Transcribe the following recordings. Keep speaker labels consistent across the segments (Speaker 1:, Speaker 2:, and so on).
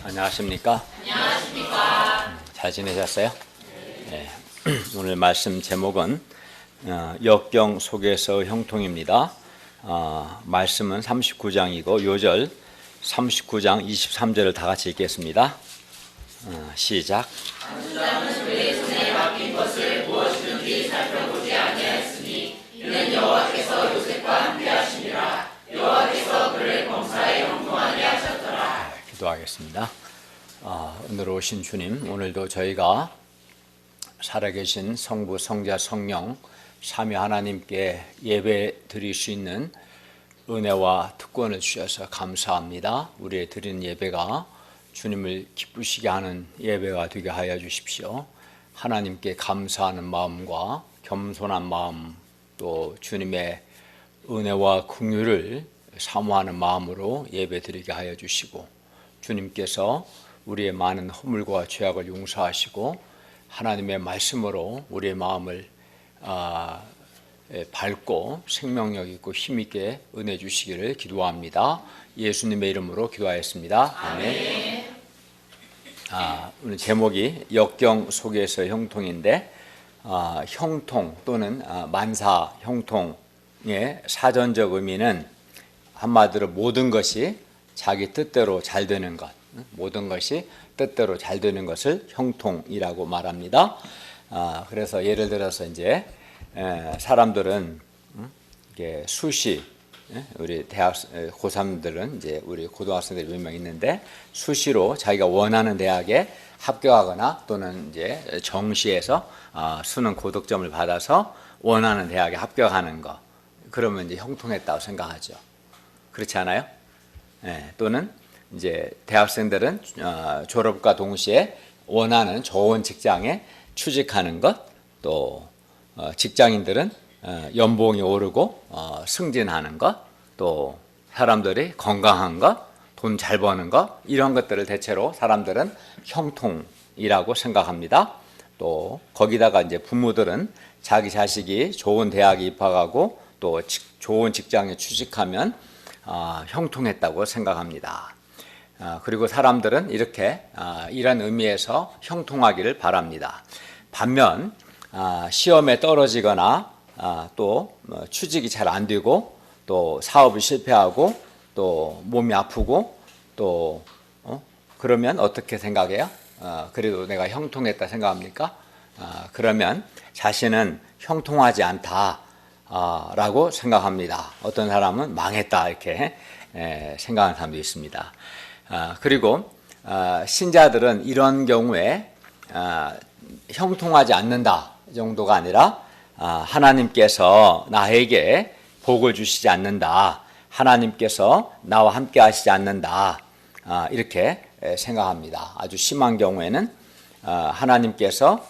Speaker 1: 안녕하십니까? 잘 지내셨어요? 네. 오늘 말씀 제목은 역경 속에서 형통입니다. 말씀은 39장이고 요절 39장 23절을 다 같이 읽겠습니다. 시작.
Speaker 2: 장수장은 그의 손에 맡긴 것을 무엇이든지 살펴보지 아니하였으니 이는 여호와께서 요셉과 함께하시니라. 여호와께서 그를 범사에 형통하게 하셨더라.
Speaker 1: 기도하겠습니다. 오늘 오신 주님, 오늘도 저희가 살아계신 성부, 성자, 성령 삼위 하나님께 예배 드릴 수 있는 은혜와 특권을 주셔서 감사합니다. 우리의 드리는 예배가 주님을 기쁘시게 하는 예배가 되게 하여 주십시오. 하나님께 감사하는 마음과 겸손한 마음, 또 주님의 은혜와 긍휼을 사모하는 마음으로 예배 드리게 하여 주시고, 주님께서 우리의 많은 허물과 죄악을 용서하시고 하나님의 말씀으로 우리의 마음을 밝고 생명력 있고 힘있게 은혜 주시기를 기도합니다. 예수님의 이름으로 기도하였습니다. 아멘. 오늘 제목이 역경 속에서 형통인데, 형통 또는 만사 형통의 사전적 의미는 한마디로 모든 것이 자기 뜻대로 잘 되는 것, 모든 것이 뜻대로 잘 되는 것을 형통이라고 말합니다. 그래서 예를 들어서 이제 사람들은 수시, 우리 대학 고3들은 이제 우리 고등학생들이 몇 명 있는데 수시로 자기가 원하는 대학에 합격하거나 또는 이제 정시에서 수능 고득점을 받아서 원하는 대학에 합격하는 거, 그러면 이제 형통했다고 생각하죠. 그렇지 않아요? 또는 이제 대학생들은 졸업과 동시에 원하는 좋은 직장에 취직하는 것, 또 직장인들은 연봉이 오르고 승진하는 것, 또 사람들이 건강한 것, 돈 잘 버는 것, 이런 것들을 대체로 사람들은 형통이라고 생각합니다. 또 거기다가 이제 부모들은 자기 자식이 좋은 대학에 입학하고 또 좋은 직장에 취직하면 형통했다고 생각합니다. 그리고 사람들은 이렇게 이런 의미에서 형통하기를 바랍니다. 반면 시험에 떨어지거나 또 취직이 잘 안 되고 또 사업이 실패하고 또 몸이 아프고 또 그러면 어떻게 생각해요? 그래도 내가 형통했다 생각합니까? 그러면 자신은 형통하지 않다 라고 생각합니다. 어떤 사람은 망했다 이렇게 생각하는 사람도 있습니다. 그리고 신자들은 이런 경우에 형통하지 않는다 정도가 아니라 하나님께서 나에게 복을 주시지 않는다, 하나님께서 나와 함께 하시지 않는다, 이렇게 생각합니다. 아주 심한 경우에는 하나님께서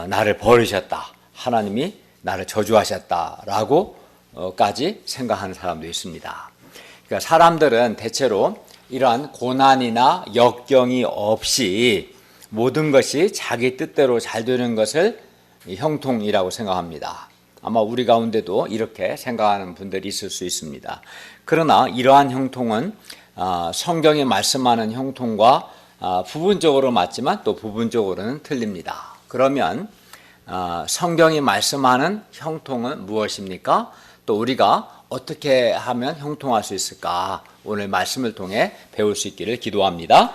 Speaker 1: 나를 버리셨다, 하나님이 나를 저주하셨다라고까지 생각하는 사람도 있습니다. 그러니까 사람들은 대체로 이러한 고난이나 역경이 없이 모든 것이 자기 뜻대로 잘 되는 것을 형통이라고 생각합니다. 아마 우리 가운데도 이렇게 생각하는 분들이 있을 수 있습니다. 그러나 이러한 형통은 성경이 말씀하는 형통과 부분적으로 맞지만 또 부분적으로는 틀립니다. 그러면 성경이 말씀하는 형통은 무엇입니까? 또 우리가 어떻게 하면 형통할 수 있을까? 오늘 말씀을 통해 배울 수 있기를 기도합니다.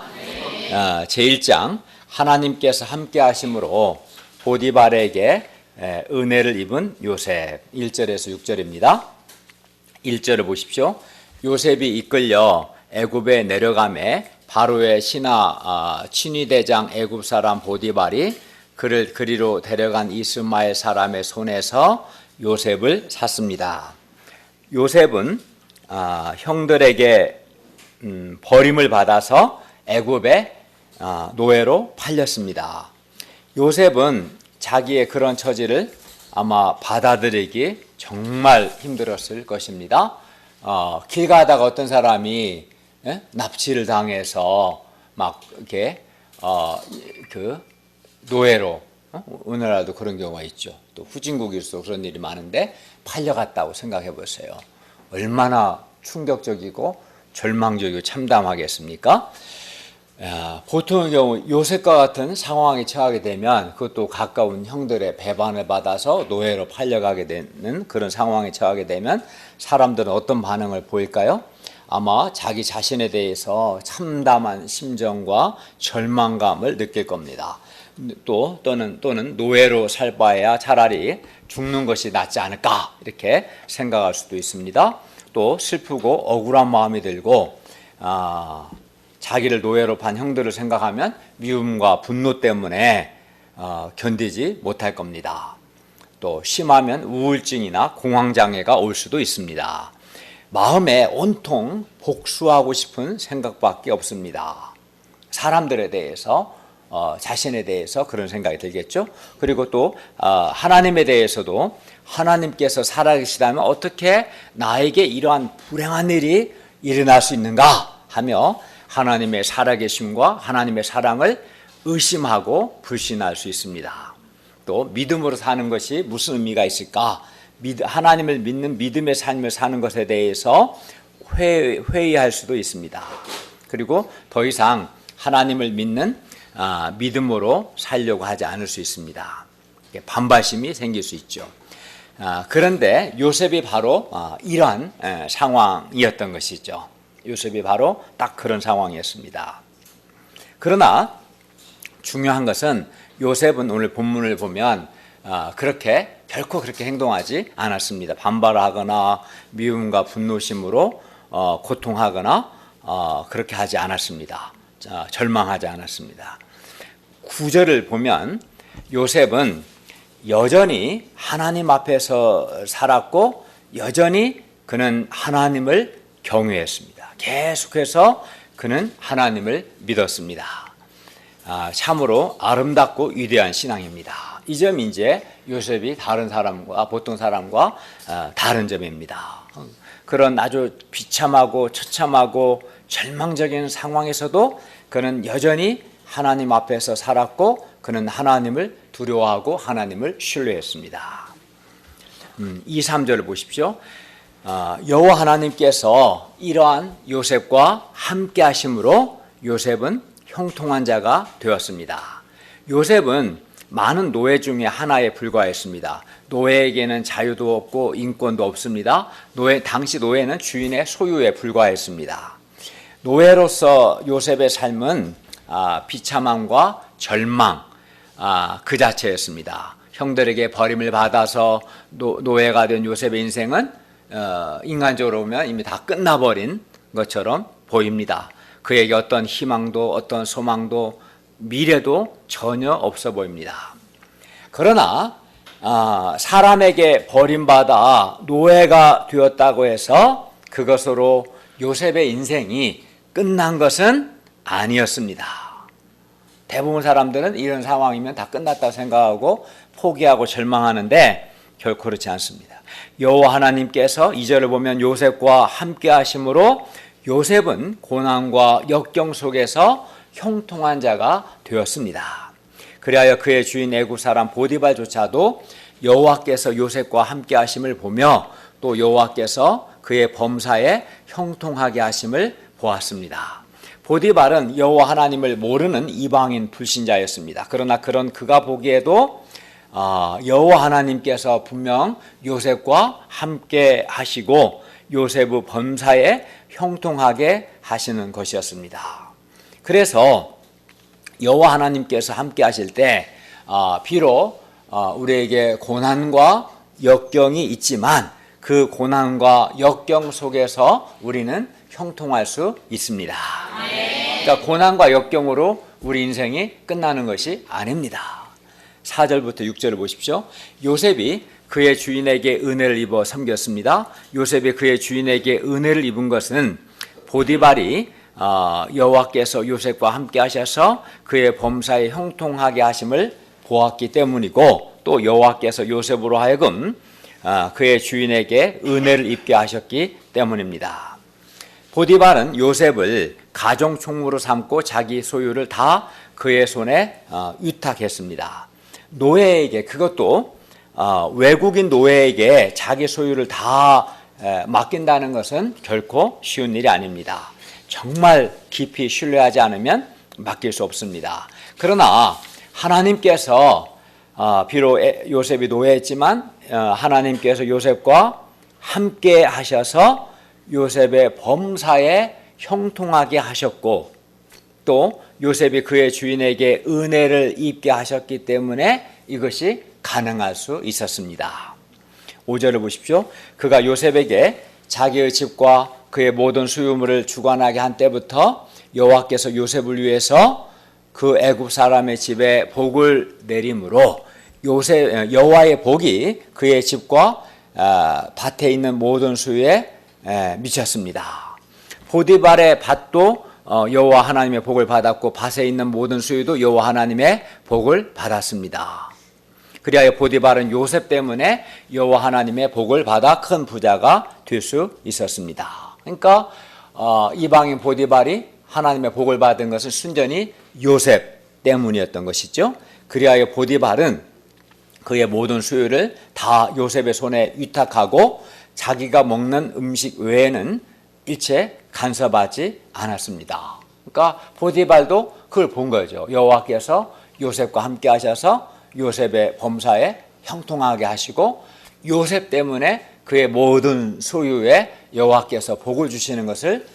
Speaker 1: 제1장, 하나님께서 함께 하심으로 보디발에게 은혜를 입은 요셉, 1절에서 6절입니다. 1절을 보십시오. 요셉이 이끌려 애굽에 내려가매 바로의 신하 친위대장 애굽 사람 보디발이 그를 그리로 데려간 이스마엘 사람의 손에서 요셉을 샀습니다. 요셉은 형들에게 버림을 받아서 애굽에 노예로 팔렸습니다. 요셉은 자기의 그런 처지를 아마 받아들이기 정말 힘들었을 것입니다. 길 가다가 어떤 사람이 납치를 당해서 막 이렇게 그 노예로, 오늘날도 그런 경우가 있죠. 또 후진국일수록 그런 일이 많은데 팔려갔다고 생각해 보세요. 얼마나 충격적이고 절망적이고 참담하겠습니까? 보통의 경우 요셉과 같은 상황에 처하게 되면 그것도 가까운 형들의 배반을 받아서 노예로 팔려가게 되는 그런 상황에 처하게 되면 사람들은 어떤 반응을 보일까요? 아마 자기 자신에 대해서 참담한 심정과 절망감을 느낄 겁니다. 또는 노예로 살 바에야 차라리 죽는 것이 낫지 않을까 이렇게 생각할 수도 있습니다. 또 슬프고 억울한 마음이 들고 자기를 노예로 판 형들을 생각하면 미움과 분노 때문에 견디지 못할 겁니다. 또 심하면 우울증이나 공황장애가 올 수도 있습니다. 마음에 온통 복수하고 싶은 생각밖에 없습니다. 사람들에 대해서 자신에 대해서 그런 생각이 들겠죠. 그리고 또 하나님에 대해서도 하나님께서 살아계시다면 어떻게 나에게 이러한 불행한 일이 일어날 수 있는가 하며 하나님의 살아계심과 하나님의 사랑을 의심하고 불신할 수 있습니다. 또 믿음으로 사는 것이 무슨 의미가 있을까? 하나님을 믿는 믿음의 삶을 사는 것에 대해서 회의할 수도 있습니다. 그리고 더 이상 하나님을 믿는 믿음으로 살려고 하지 않을 수 있습니다. 반발심이 생길 수 있죠. 그런데 요셉이 바로 이러한 상황이었던 것이죠. 요셉이 바로 딱 그런 상황이었습니다. 그러나 중요한 것은 요셉은 오늘 본문을 보면 결코 그렇게 행동하지 않았습니다. 반발하거나 미움과 분노심으로 고통하거나 그렇게 하지 않았습니다. 절망하지 않았습니다. 9절을 보면 요셉은 여전히 하나님 앞에서 살았고 여전히 그는 하나님을 경외했습니다. 계속해서 그는 하나님을 믿었습니다. 참으로 아름답고 위대한 신앙입니다. 이 점이 이제 요셉이 보통 사람과 다른 점입니다. 그런 아주 비참하고 처참하고 절망적인 상황에서도 그는 여전히 하나님 앞에서 살았고 그는 하나님을 두려워하고 하나님을 신뢰했습니다. 2, 3절을 보십시오. 여호와 하나님께서 이러한 요셉과 함께 하심으로 요셉은 형통한 자가 되었습니다. 요셉은 많은 노예 중에 하나에 불과했습니다. 노예에게는 자유도 없고 인권도 없습니다. 당시 노예는 주인의 소유에 불과했습니다. 노예로서 요셉의 삶은 비참함과 절망 그 자체였습니다. 형들에게 버림을 받아서 노예가 된 요셉의 인생은 인간적으로 보면 이미 다 끝나버린 것처럼 보입니다. 그에게 어떤 희망도 어떤 소망도 미래도 전혀 없어 보입니다. 그러나 사람에게 버림받아 노예가 되었다고 해서 그것으로 요셉의 인생이 끝난 것은 아니었습니다. 대부분 사람들은 이런 상황이면 다 끝났다고 생각하고 포기하고 절망하는데 결코 그렇지 않습니다. 여호와 하나님께서 2절을 보면 요셉과 함께 하심으로 요셉은 고난과 역경 속에서 형통한 자가 되었습니다. 그리하여 그의 주인 애굽 사람 보디발조차도 여호와께서 요셉과 함께 하심을 보며 또 여호와께서 그의 범사에 형통하게 하심을 보았습니다. 보디발은 여호와 하나님을 모르는 이방인 불신자였습니다. 그러나 그가 보기에도 여호와 하나님께서 분명 요셉과 함께 하시고 요셉의 범사에 형통하게 하시는 것이었습니다. 그래서 여호와 하나님께서 함께 하실 때 비록 우리에게 고난과 역경이 있지만 그 고난과 역경 속에서 우리는 형통할 수 있습니다. 그러니까 고난과 역경으로 우리 인생이 끝나는 것이 아닙니다. 4절부터 6절을 보십시오. 요셉이 그의 주인에게 은혜를 입어 섬겼습니다. 요셉이 그의 주인에게 은혜를 입은 것은 보디발이 여호와께서 요셉과 함께 하셔서 그의 범사에 형통하게 하심을 보았기 때문이고 또 여호와께서 요셉으로 하여금 그의 주인에게 은혜를 입게 하셨기 때문입니다. 보디발은 요셉을 가정총무로 삼고 자기 소유를 다 그의 손에 위탁했습니다. 노예에게, 그것도 외국인 노예에게 자기 소유를 다 맡긴다는 것은 결코 쉬운 일이 아닙니다. 정말 깊이 신뢰하지 않으면 맡길 수 없습니다. 그러나 하나님께서 비록 요셉이 노예했지만 하나님께서 요셉과 함께 하셔서 요셉의 범사에 형통하게 하셨고 또 요셉이 그의 주인에게 은혜를 입게 하셨기 때문에 이것이 가능할 수 있었습니다. 5절을 보십시오. 그가 요셉에게 자기의 집과 그의 모든 수유물을 주관하게 한 때부터 여호와께서 요셉을 위해서 그 애굽 사람의 집에 복을 내림으로 여호와의 복이 그의 집과 밭에 있는 모든 수유에 미쳤습니다. 보디발의 밭도 여호와 하나님의 복을 받았고 밭에 있는 모든 수유도 여호와 하나님의 복을 받았습니다. 그리하여 보디발은 요셉 때문에 여호와 하나님의 복을 받아 큰 부자가 될 수 있었습니다. 그러니까 이방인 보디발이 하나님의 복을 받은 것은 순전히 요셉 때문이었던 것이죠. 그리하여 보디발은 그의 모든 수요를 다 요셉의 손에 위탁하고 자기가 먹는 음식 외에는 일체 간섭하지 않았습니다. 그러니까 보디발도 그걸 본 거죠. 여호와께서 요셉과 함께 하셔서 요셉의 범사에 형통하게 하시고 요셉 때문에 그의 모든 소유에 여호와께서 복을 주시는 것을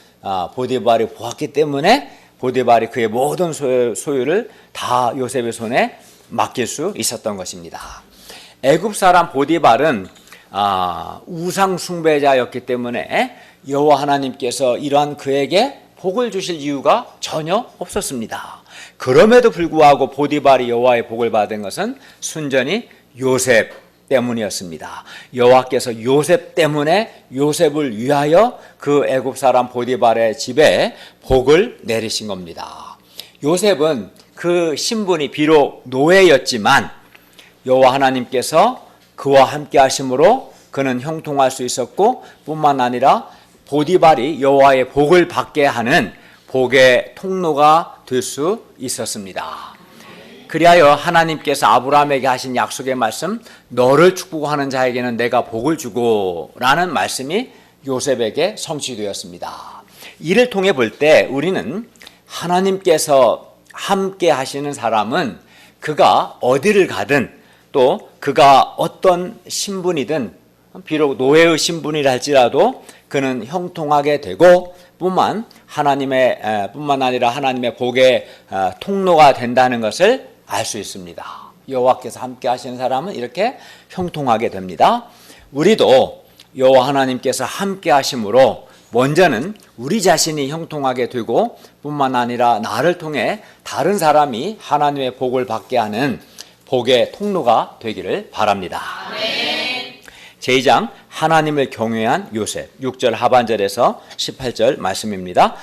Speaker 1: 보디발이 보았기 때문에 보디발이 그의 모든 소유를 다 요셉의 손에 맡길 수 있었던 것입니다. 애굽 사람 보디발은 우상 숭배자였기 때문에 여호와 하나님께서 이러한 그에게 복을 주실 이유가 전혀 없었습니다. 그럼에도 불구하고 보디발이 여호와의 복을 받은 것은 순전히 요셉 때문이었습니다. 여호와께서 요셉 때문에 요셉을 위하여 그 애굽 사람 보디발의 집에 복을 내리신 겁니다. 요셉은 그 신분이 비록 노예였지만 여호와 하나님께서 그와 함께 하심으로 그는 형통할 수 있었고 뿐만 아니라 보디발이 여호와의 복을 받게 하는 복의 통로가 될 수 있었습니다. 그리하여 하나님께서 아브라함에게 하신 약속의 말씀 너를 축복하는 자에게는 내가 복을 주고 라는 말씀이 요셉에게 성취되었습니다. 이를 통해 볼 때 우리는 하나님께서 함께 하시는 사람은 그가 어디를 가든 또 그가 어떤 신분이든 비록 노예의 신분이라 할지라도 그는 형통하게 되고 뿐만 아니라 하나님의 복의 통로가 된다는 것을 알 수 있습니다. 여호와께서 함께 하시는 사람은 이렇게 형통하게 됩니다. 우리도 여호와 하나님께서 함께 하심으로 먼저는 우리 자신이 형통하게 되고 뿐만 아니라 나를 통해 다른 사람이 하나님의 복을 받게 하는 복의 통로가 되기를 바랍니다. 아멘. 제2장 하나님을 경외한 요셉 6절 하반절에서 18절 말씀입니다.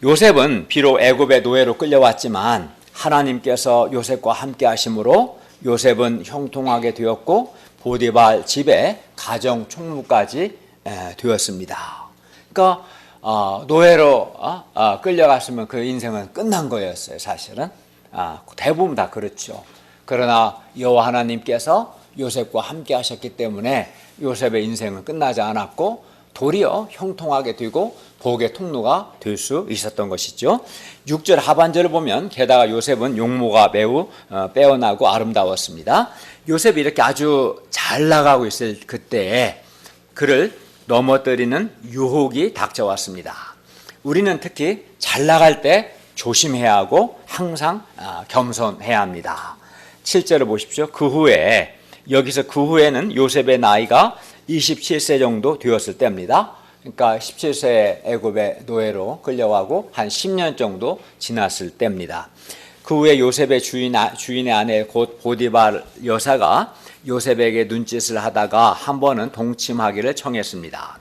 Speaker 1: 요셉은 비록 애굽의 노예로 끌려왔지만 하나님께서 요셉과 함께 하심으로 요셉은 형통하게 되었고 보디발 집에 가정 총무까지 되었습니다. 그러니까 노예로 끌려갔으면 그 인생은 끝난 거였어요. 사실은 대부분 다 그렇죠. 그러나 여호와 하나님께서 요셉과 함께 하셨기 때문에 요셉의 인생은 끝나지 않았고 도리어 형통하게 되고 복의 통로가 될 수 있었던 것이죠. 6절 하반절을 보면 게다가 요셉은 용모가 매우 빼어나고 아름다웠습니다. 요셉이 이렇게 아주 잘 나가고 있을 그때에 그를 넘어뜨리는 유혹이 닥쳐왔습니다. 우리는 특히 잘 나갈 때 조심해야 하고 항상 겸손해야 합니다. 7절을 보십시오. 여기서 그 후에는 요셉의 나이가 27세 정도 되었을 때입니다. 그러니까 17세 애굽의 노예로 끌려가고 한 10년 정도 지났을 때입니다. 그 후에 요셉의 주인의 아내 곧 보디발 여사가 요셉에게 눈짓을 하다가 한 번은 동침하기를 청했습니다.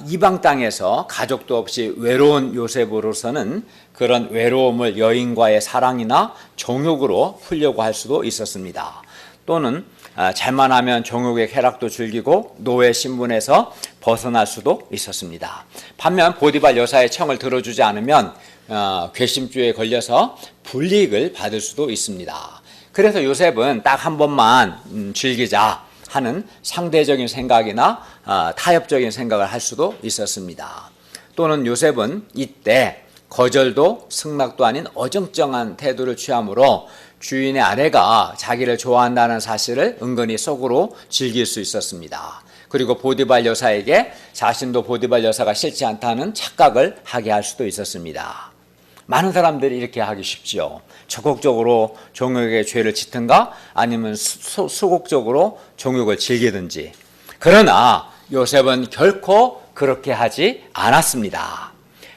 Speaker 1: 이방 땅에서 가족도 없이 외로운 요셉으로서는 그런 외로움을 여인과의 사랑이나 정욕으로 풀려고 할 수도 있었습니다. 또는 잘만 하면 정욕의 쾌락도 즐기고 노예 신분에서 벗어날 수도 있었습니다. 반면 보디발 여사의 청을 들어주지 않으면 괘씸죄에 걸려서 불이익을 받을 수도 있습니다. 그래서 요셉은 딱 한 번만 즐기자 하는 상대적인 생각이나 타협적인 생각을 할 수도 있었습니다. 또는 요셉은 이때 거절도 승낙도 아닌 어정쩡한 태도를 취함으로 주인의 아내가 자기를 좋아한다는 사실을 은근히 속으로 즐길 수 있었습니다. 그리고 보디발 여사에게 자신도 보디발 여사가 싫지 않다는 착각을 하게 할 수도 있었습니다. 많은 사람들이 이렇게 하기 쉽지요. 적극적으로 정욕의 죄를 짓든가 아니면 소극적으로 정욕을 즐기든지. 그러나 요셉은 결코 그렇게 하지 않았습니다.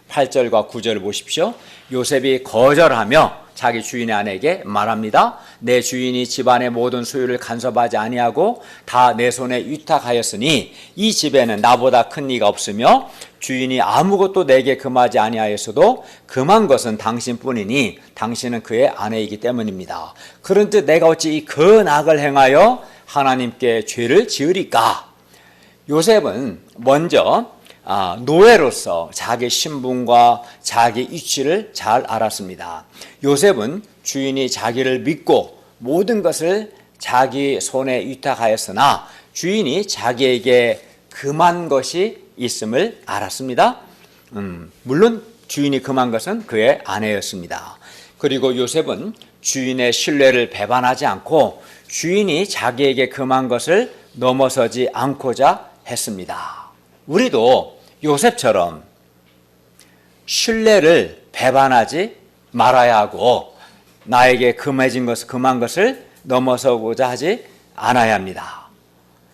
Speaker 1: 8절과 9절을 보십시오. 요셉이 거절하며 자기 주인의 아내에게 말합니다. 내 주인이 집안의 모든 소유를 간섭하지 아니하고 다 내 손에 위탁하였으니 이 집에는 나보다 큰 이가 없으며 주인이 아무것도 내게 금하지 아니하였어도 금한 것은 당신뿐이니 당신은 그의 아내이기 때문입니다. 그런즉 내가 어찌 이 큰 악을 행하여 하나님께 죄를 지으리까? 요셉은 먼저 노예로서 자기 신분과 자기 위치를 잘 알았습니다. 요셉은 주인이 자기를 믿고 모든 것을 자기 손에 위탁하였으나 주인이 자기에게 금한 것이 있음을 알았습니다. 물론 주인이 금한 것은 그의 아내였습니다. 그리고 요셉은 주인의 신뢰를 배반하지 않고 주인이 자기에게 금한 것을 넘어서지 않고자 했습니다. 우리도 요셉처럼 신뢰를 배반하지 말아야 하고 나에게 금한 것을 넘어서고자 하지 않아야 합니다.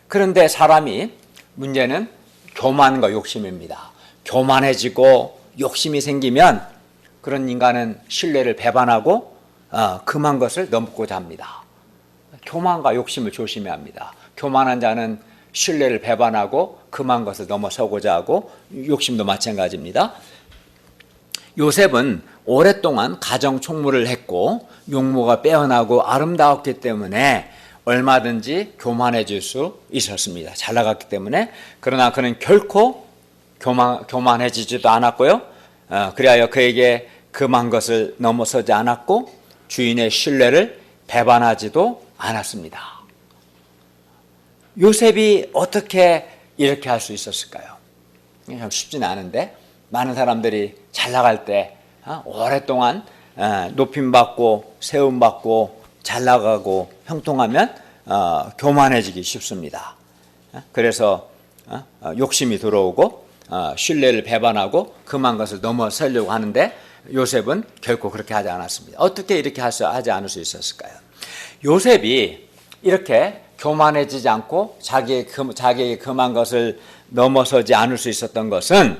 Speaker 1: 그런데 사람이 문제는 교만과 욕심입니다. 교만해지고 욕심이 생기면 그런 인간은 신뢰를 배반하고 금한 것을 넘고자 합니다. 교만과 욕심을 조심해야 합니다. 교만한 자는 신뢰를 배반하고 금한 것을 넘어서고자 하고 욕심도 마찬가지입니다. 요셉은 오랫동안 가정 총무를 했고 용모가 빼어나고 아름다웠기 때문에 얼마든지 교만해질 수 있었습니다. 잘 나갔기 때문에. 그러나 그는 결코 교만해지지도 않았고요. 그리하여 그에게 금한 것을 넘어서지 않았고 주인의 신뢰를 배반하지도 않았습니다. 요셉이 어떻게 이렇게 할 수 있었을까요? 참 쉽지는 않은데 많은 사람들이 잘 나갈 때 오랫동안 높임받고 세움받고 잘 나가고 형통하면 교만해지기 쉽습니다. 그래서 욕심이 들어오고 신뢰를 배반하고 금한 것을 넘어서려고 하는데 요셉은 결코 그렇게 하지 않았습니다. 어떻게 이렇게 하지 않을 수 있었을까요? 요셉이 이렇게 교만해지지 않고 자기에게 금한 것을 넘어서지 않을 수 있었던 것은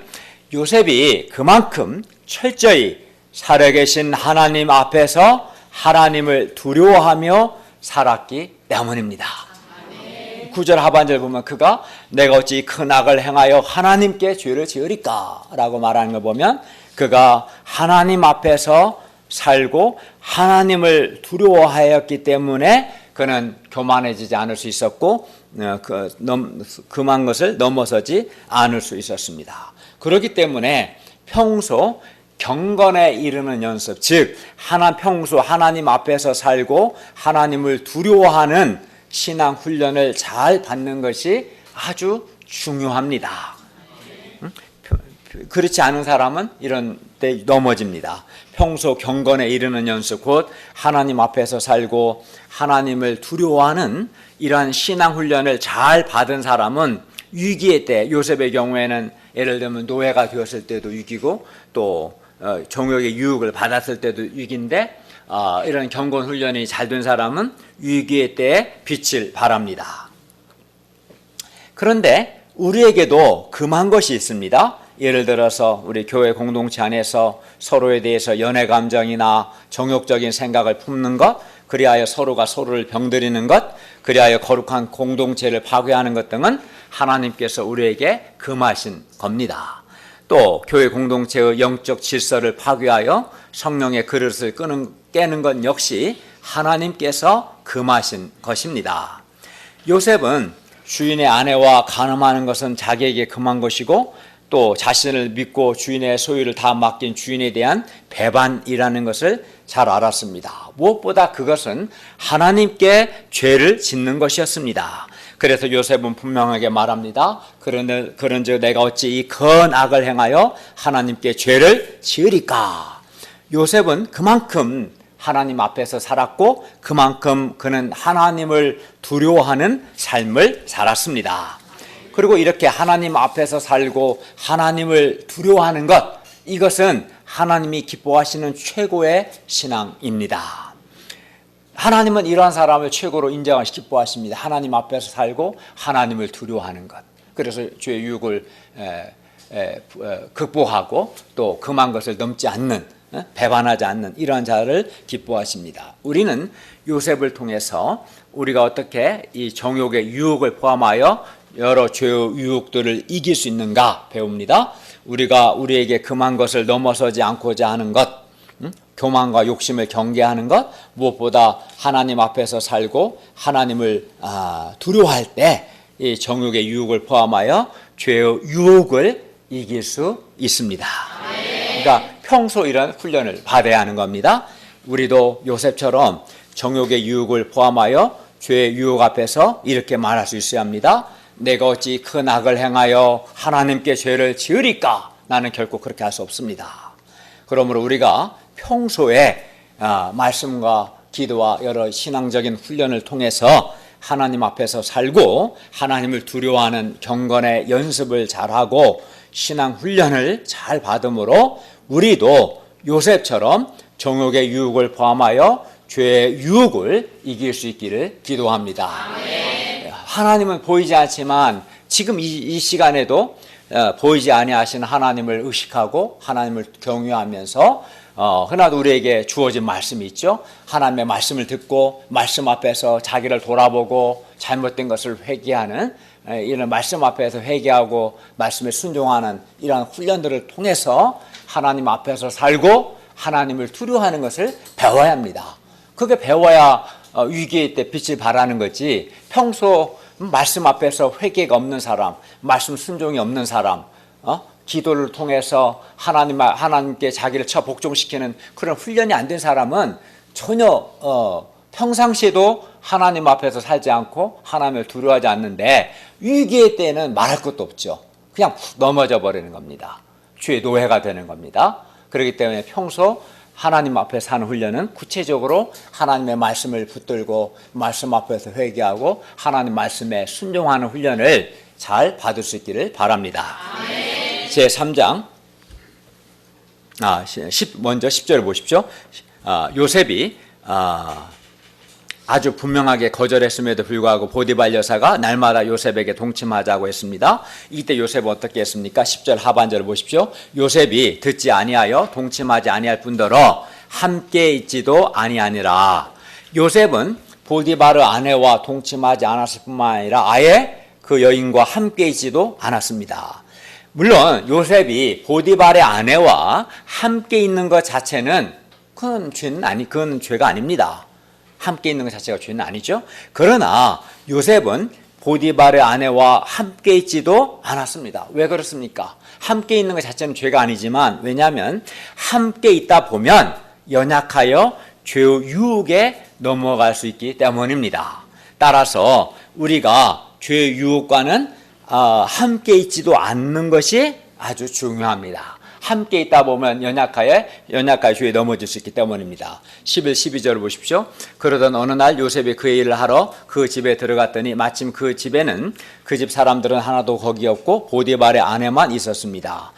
Speaker 1: 요셉이 그만큼 철저히 살아계신 하나님 앞에서 하나님을 두려워하며 살았기 때문입니다. 9절 하반절 보면 그가 내가 어찌 큰 악을 행하여 하나님께 죄를 지으리까 라고 말하는 걸 보면 그가 하나님 앞에서 살고 하나님을 두려워하였기 때문에 그는 교만해지지 않을 수 있었고 금한 것을 넘어서지 않을 수 있었습니다. 그렇기 때문에 평소 경건에 이르는 연습, 즉 평소 하나님 앞에서 살고 하나님을 두려워하는 신앙 훈련을 잘 받는 것이 아주 중요합니다. 그렇지 않은 사람은 이런 데 넘어집니다. 평소 경건에 이르는 연습, 곧 하나님 앞에서 살고 하나님을 두려워하는 이러한 신앙 훈련을 잘 받은 사람은 위기의 때, 요셉의 경우에는 예를 들면 노예가 되었을 때도 위기고 또 정욕의 유혹을 받았을 때도 위기인데 이런 경건 훈련이 잘 된 사람은 위기의 때에 빛을 발합니다. 그런데 우리에게도 금한 것이 있습니다. 예를 들어서 우리 교회 공동체 안에서 서로에 대해서 연애 감정이나 정욕적인 생각을 품는 것, 그리하여 서로가 서로를 병들이는 것, 그리하여 거룩한 공동체를 파괴하는 것 등은 하나님께서 우리에게 금하신 겁니다. 또 교회 공동체의 영적 질서를 파괴하여 성령의 그릇을 깨는 것 역시 하나님께서 금하신 것입니다. 요셉은 주인의 아내와 간음하는 것은 자기에게 금한 것이고 또 자신을 믿고 주인의 소유를 다 맡긴 주인에 대한 배반이라는 것을 잘 알았습니다. 무엇보다 그것은 하나님께 죄를 짓는 것이었습니다. 그래서 요셉은 분명하게 말합니다. 그런즉 내가 어찌 이 선악을 행하여 하나님께 죄를 지으리까. 요셉은 그만큼 하나님 앞에서 살았고 그만큼 그는 하나님을 두려워하는 삶을 살았습니다. 그리고 이렇게 하나님 앞에서 살고 하나님을 두려워하는 것, 이것은 하나님이 기뻐하시는 최고의 신앙입니다. 하나님은 이러한 사람을 최고로 인정하시 기뻐하십니다. 하나님 앞에서 살고 하나님을 두려워하는 것. 그래서 죄의 유혹을 극복하고 또 금한 것을 넘지 않는, 배반하지 않는 이러한 자를 기뻐하십니다. 우리는 요셉을 통해서 우리가 어떻게 이 정욕의 유혹을 포함하여 여러 죄의 유혹들을 이길 수 있는가 배웁니다. 우리가 우리에게 금한 것을 넘어서지 않고자 하는 것, 교만과 욕심을 경계하는 것, 무엇보다 하나님 앞에서 살고 하나님을 두려워할 때 이 정욕의 유혹을 포함하여 죄의 유혹을 이길 수 있습니다. 그러니까 평소 이런 훈련을 받아야 하는 겁니다. 우리도 요셉처럼 정욕의 유혹을 포함하여 죄의 유혹 앞에서 이렇게 말할 수 있어야 합니다. 내가 어찌 큰 악을 행하여 하나님께 죄를 지으리까? 나는 결코 그렇게 할 수 없습니다. 그러므로 우리가 평소에 말씀과 기도와 여러 신앙적인 훈련을 통해서 하나님 앞에서 살고 하나님을 두려워하는 경건의 연습을 잘하고 신앙 훈련을 잘 받음으로 우리도 요셉처럼 정욕의 유혹을 포함하여 죄의 유혹을 이길 수 있기를 기도합니다. 아멘. 하나님은 보이지 않지만 지금 이 시간에도 보이지 아니하시는 하나님을 의식하고 하나님을 경외하면서 흔하도 우리에게 주어진 말씀이 있죠. 하나님의 말씀을 듣고 말씀 앞에서 자기를 돌아보고 잘못된 것을 회개하는, 이런 말씀 앞에서 회개하고 말씀에 순종하는 이러한 훈련들을 통해서 하나님 앞에서 살고 하나님을 두려워하는 것을 배워야 합니다. 그게 배워야 위기의 때 빛을 발하는 거지, 평소 말씀 앞에서 회개가 없는 사람, 말씀 순종이 없는 사람, 기도를 통해서 하나님께 자기를 복종시키는 그런 훈련이 안 된 사람은 전혀 평상시에도 하나님 앞에서 살지 않고 하나님을 두려워하지 않는데 위기의 때는 말할 것도 없죠. 그냥 넘어져 버리는 겁니다. 죄의 노예가 되는 겁니다. 그렇기 때문에 평소 하나님 앞에 사는 훈련은 구체적으로 하나님의 말씀을 붙들고 말씀 앞에서 회개하고 하나님 말씀에 순종하는 훈련을 잘 받을 수 있기를 바랍니다. 제3장 먼저 10절을 보십시오. 요셉이 아주 분명하게 거절했음에도 불구하고 보디발 여사가 날마다 요셉에게 동침하자고 했습니다. 이때 요셉은 어떻게 했습니까? 10절 하반절을 보십시오. 요셉이 듣지 아니하여 동침하지 아니할 뿐더러 함께 있지도 아니하니라. 요셉은 보디발의 아내와 동침하지 않았을 뿐만 아니라 아예 그 여인과 함께 있지도 않았습니다. 물론 요셉이 보디발의 아내와 함께 있는 것 자체는 그건 죄가 아닙니다. 함께 있는 것 자체가 죄는 아니죠. 그러나 요셉은 보디발의 아내와 함께 있지도 않았습니다. 왜 그렇습니까? 함께 있는 것 자체는 죄가 아니지만, 왜냐하면 함께 있다 보면 연약하여 죄의 유혹에 넘어갈 수 있기 때문입니다. 따라서 우리가 죄의 유혹과는 함께 있지도 않는 것이 아주 중요합니다. 함께 있다 보면 연약하여 죄에 넘어질 수 있기 때문입니다. 11, 12절을 보십시오. 그러던 어느 날 요셉이 그의 일을 하러 그 집에 들어갔더니 마침 그 집에는 그 집 사람들은 하나도 거기 없고 보디발의 아내만 있었습니다.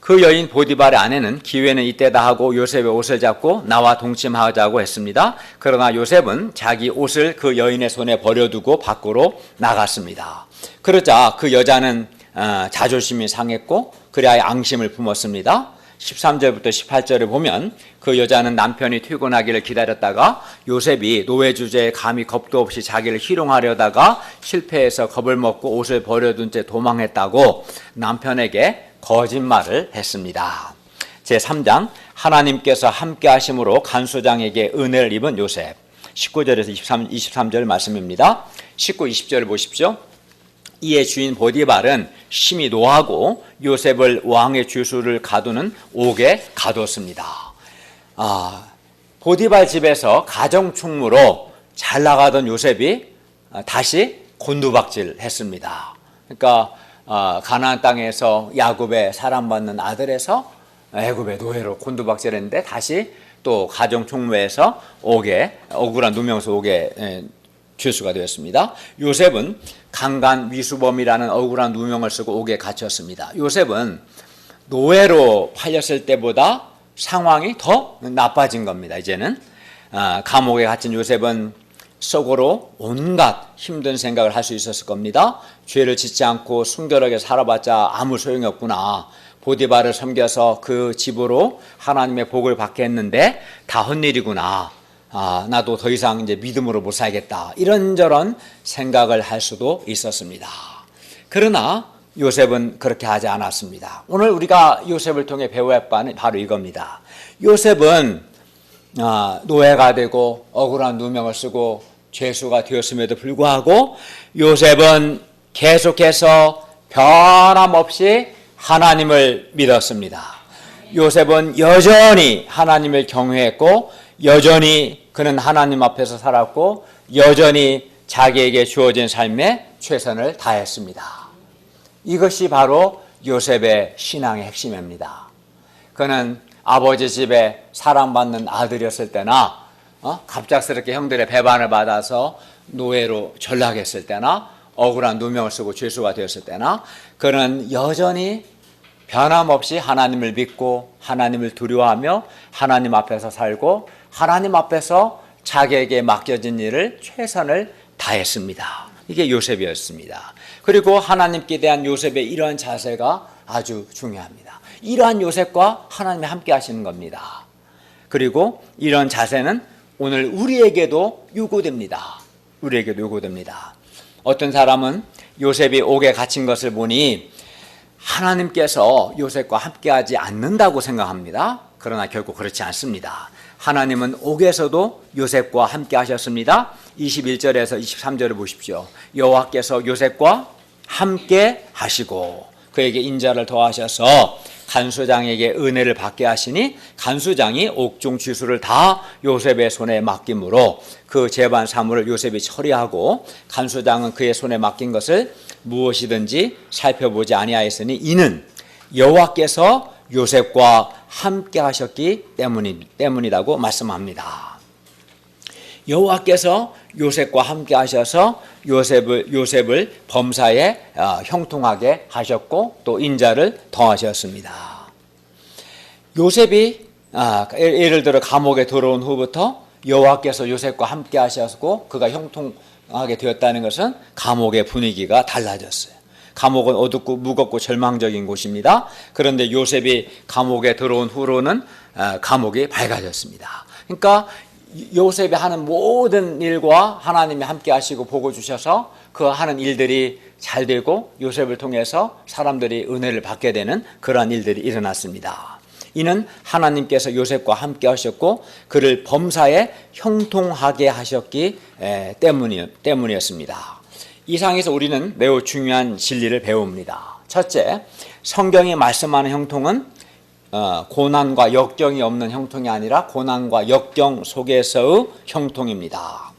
Speaker 1: 그 여인 보디발의 아내는 기회는 이때다 하고 요셉의 옷을 잡고 나와 동침하자고 했습니다. 그러나 요셉은 자기 옷을 그 여인의 손에 버려두고 밖으로 나갔습니다. 그러자 그 여자는 자존심이 상했고 그래야 앙심을 품었습니다. 13절부터 18절을 보면 그 여자는 남편이 퇴근하기를 기다렸다가 요셉이 노예 주제에 감히 겁도 없이 자기를 희롱하려다가 실패해서 겁을 먹고 옷을 버려둔 채 도망했다고 남편에게 거짓말을 했습니다. 제3장 하나님께서 함께 하심으로 간수장에게 은혜를 입은 요셉. 19절에서 23절 말씀입니다. 19, 20절을 보십시오. 이에 주인 보디발은 심히 노하고 요셉을 왕의 주수를 가두는 옥에 가두었습니다. 보디발 집에서 가정충무로 잘 나가던 요셉이 다시 곤두박질했습니다. 그러니까 가나안 땅에서 야곱의 사랑받는 아들에서 애굽의 노예로 곤두박질했는데 다시 또 가정 총무에서 억울한 누명에서 옥에 죄수가 되었습니다. 요셉은 강간 위수범이라는 억울한 누명을 쓰고 옥에 갇혔습니다. 요셉은 노예로 팔렸을 때보다 상황이 더 나빠진 겁니다. 이제는 감옥에 갇힌 요셉은 속으로 온갖 힘든 생각을 할 수 있었을 겁니다. 죄를 짓지 않고 순결하게 살아봤자 아무 소용이 없구나. 보디발을 섬겨서 그 집으로 하나님의 복을 받게 했는데 다 헛일이구나. 나도 더 이상 이제 믿음으로 못 살겠다. 이런저런 생각을 할 수도 있었습니다. 그러나 요셉은 그렇게 하지 않았습니다. 오늘 우리가 요셉을 통해 배워야 할 바는 바로 이겁니다. 요셉은 노예가 되고 억울한 누명을 쓰고 죄수가 되었음에도 불구하고 요셉은 계속해서 변함없이 하나님을 믿었습니다. 요셉은 여전히 하나님을 경외했고 여전히 그는 하나님 앞에서 살았고 여전히 자기에게 주어진 삶에 최선을 다했습니다. 이것이 바로 요셉의 신앙의 핵심입니다. 그는 아버지 집에 사랑받는 아들이었을 때나 갑작스럽게 형들의 배반을 받아서 노예로 전락했을 때나 억울한 누명을 쓰고 죄수가 되었을 때나 그는 여전히 변함없이 하나님을 믿고 하나님을 두려워하며 하나님 앞에서 살고 하나님 앞에서 자기에게 맡겨진 일을 최선을 다했습니다. 이게 요셉이었습니다. 그리고 하나님께 대한 요셉의 이러한 자세가 아주 중요합니다. 이러한 요셉과 하나님이 함께 하시는 겁니다. 그리고 이런 자세는 오늘 우리에게도 요구됩니다. 우리에게도 요구됩니다. 어떤 사람은 요셉이 옥에 갇힌 것을 보니 하나님께서 요셉과 함께하지 않는다고 생각합니다. 그러나 결코 그렇지 않습니다. 하나님은 옥에서도 요셉과 함께 하셨습니다. 21절에서 23절을 보십시오. 여호와께서 요셉과 함께 하시고 그에게 인자를 더하셔서 간수장에게 은혜를 받게 하시니 간수장이 옥중 쥐수를 다 요셉의 손에 맡김으로 그 재반 사물을 요셉이 처리하고 간수장은 그의 손에 맡긴 것을 무엇이든지 살펴보지 아니하였으니 이는 여호와께서 요셉과 함께 하셨기 때문이라고 말씀합니다. 여호와께서 요셉과 함께 하셔서 요셉을 범사에 형통하게 하셨고 또 인자를 더하셨습니다. 요셉이 예를 들어 감옥에 들어온 후부터 여호와께서 요셉과 함께 하셨고 그가 형통하게 되었다는 것은 감옥의 분위기가 달라졌어요. 감옥은 어둡고 무겁고 절망적인 곳입니다. 그런데 요셉이 감옥에 들어온 후로는 감옥이 밝아졌습니다. 그러니까 요셉이 하는 모든 일과 하나님이 함께 하시고 복을 주셔서 그 하는 일들이 잘 되고 요셉을 통해서 사람들이 은혜를 받게 되는 그러한 일들이 일어났습니다. 이는 하나님께서 요셉과 함께 하셨고 그를 범사에 형통하게 하셨기 때문이었습니다. 이 상에서 우리는 매우 중요한 진리를 배웁니다. 첫째, 성경이 말씀하는 형통은 고난과 역경이 없는 형통이 아니라 고난과 역경 속에서의 형통입니다.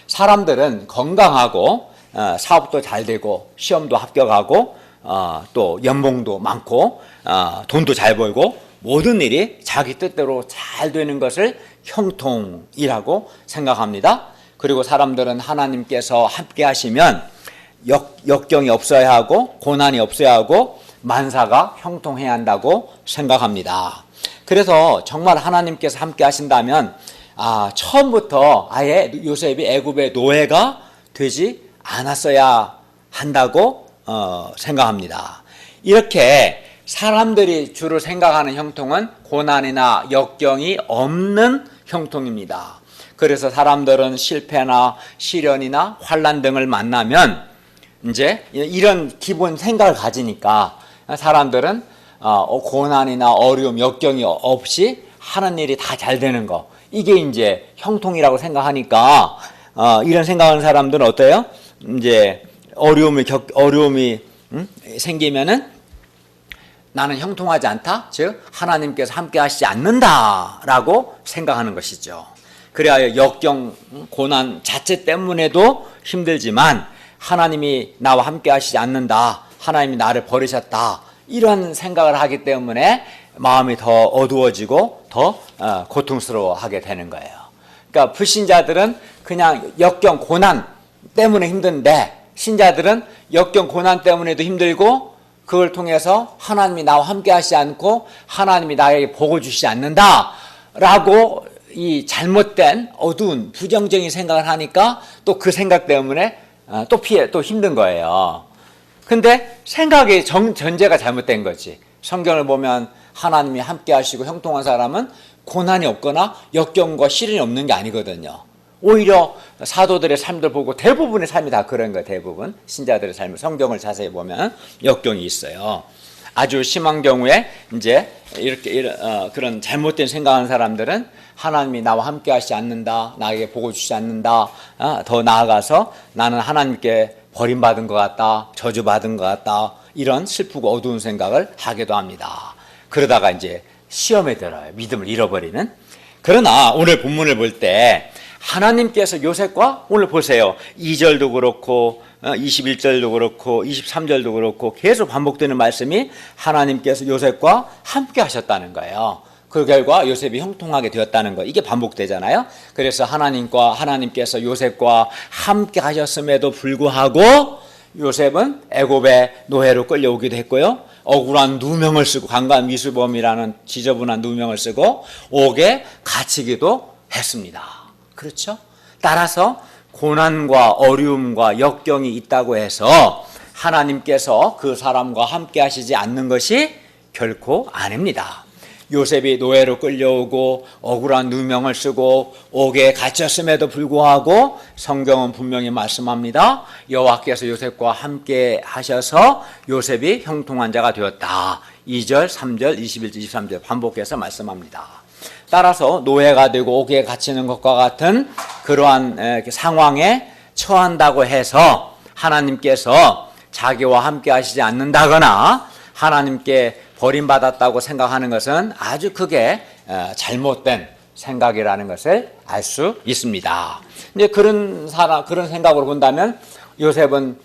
Speaker 1: 사람들은 건강하고 사업도 잘 되고 시험도 합격하고 또 연봉도 많고 돈도 잘 벌고 모든 일이 자기 뜻대로 잘 되는 것을 형통이라고 생각합니다. 그리고 사람들은 하나님께서 함께 하시면 역경이 없어야 하고 고난이 없어야 하고 만사가 형통해야 한다고 생각합니다. 그래서 정말 하나님께서 함께 하신다면 처음부터 아예 요셉이 애굽의 노예가 되지 않았어야 한다고 생각합니다. 이렇게 사람들이 주로 생각하는 형통은 고난이나 역경이 없는 형통입니다. 그래서 사람들은 실패나 시련이나 환난 등을 만나면 이제 이런 기본 생각을 가지니까 사람들은 고난이나 어려움, 역경이 없이 하는 일이 다 잘 되는 거, 이게 이제 형통이라고 생각하니까 이런 생각하는 사람들은 어때요? 이제 어려움이 생기면은 나는 형통하지 않다, 즉 하나님께서 함께 하시지 않는다라고 생각하는 것이죠. 그래야 역경, 고난 자체 때문에도 힘들지만 하나님이 나와 함께 하시지 않는다, 하나님이 나를 버리셨다, 이런 생각을 하기 때문에 마음이 더 어두워지고 더 고통스러워하게 되는 거예요. 그러니까 불신자들은 그냥 역경 고난 때문에 힘든데, 신자들은 역경 고난 때문에도 힘들고 그걸 통해서 하나님이 나와 함께 하시지 않고 하나님이 나에게 복을 주시지 않는다 라고 이 잘못된 어두운 부정적인 생각을 하니까 또 그 생각 때문에 또 힘든 거예요. 근데 생각의 전제가 잘못된 거지. 성경을 보면 하나님이 함께 하시고 형통한 사람은 고난이 없거나 역경과 시련이 없는 게 아니거든요. 오히려 사도들의 삶들 보고 대부분의 삶이 다 그런 거예요. 대부분 신자들의 삶을 성경을 자세히 보면 역경이 있어요. 아주 심한 경우에 이제 이렇게 그런 잘못된 생각하는 사람들은 하나님이 나와 함께 하시지 않는다, 나에게 복을 주시지 않는다, 더 나아가서 나는 하나님께 버림받은 것 같다, 저주받은 것 같다, 이런 슬프고 어두운 생각을 하기도 합니다. 그러다가 이제 시험에 들어요. 믿음을 잃어버리는. 그러나 오늘 본문을 볼 때 하나님께서 요셉과, 오늘 보세요, 2절도 그렇고 21절도 그렇고 23절도 그렇고 계속 반복되는 말씀이 하나님께서 요셉과 함께 하셨다는 거예요. 그 결과 요셉이 형통하게 되었다는 거, 이게 반복되잖아요. 그래서 하나님께서 요셉과 함께 하셨음에도 불구하고 요셉은 애굽의 노예로 끌려오기도 했고요, 억울한 누명을 쓰고, 강간 미수범이라는 지저분한 누명을 쓰고 옥에 갇히기도 했습니다. 그렇죠? 따라서 고난과 어려움과 역경이 있다고 해서 하나님께서 그 사람과 함께 하시지 않는 것이 결코 아닙니다. 요셉이 노예로 끌려오고 억울한 누명을 쓰고 옥에 갇혔음에도 불구하고 성경은 분명히 말씀합니다. 여호와께서 요셉과 함께 하셔서 요셉이 형통한 자가 되었다. 2절, 3절, 21절, 23절 반복해서 말씀합니다. 따라서 노예가 되고 옥에 갇히는 것과 같은 그러한 상황에 처한다고 해서 하나님께서 자기와 함께 하시지 않는다거나 하나님께 버림받았다고 생각하는 것은 아주 크게 잘못된 생각이라는 것을 알 수 있습니다. 이제 그런 생각으로 본다면 요셉은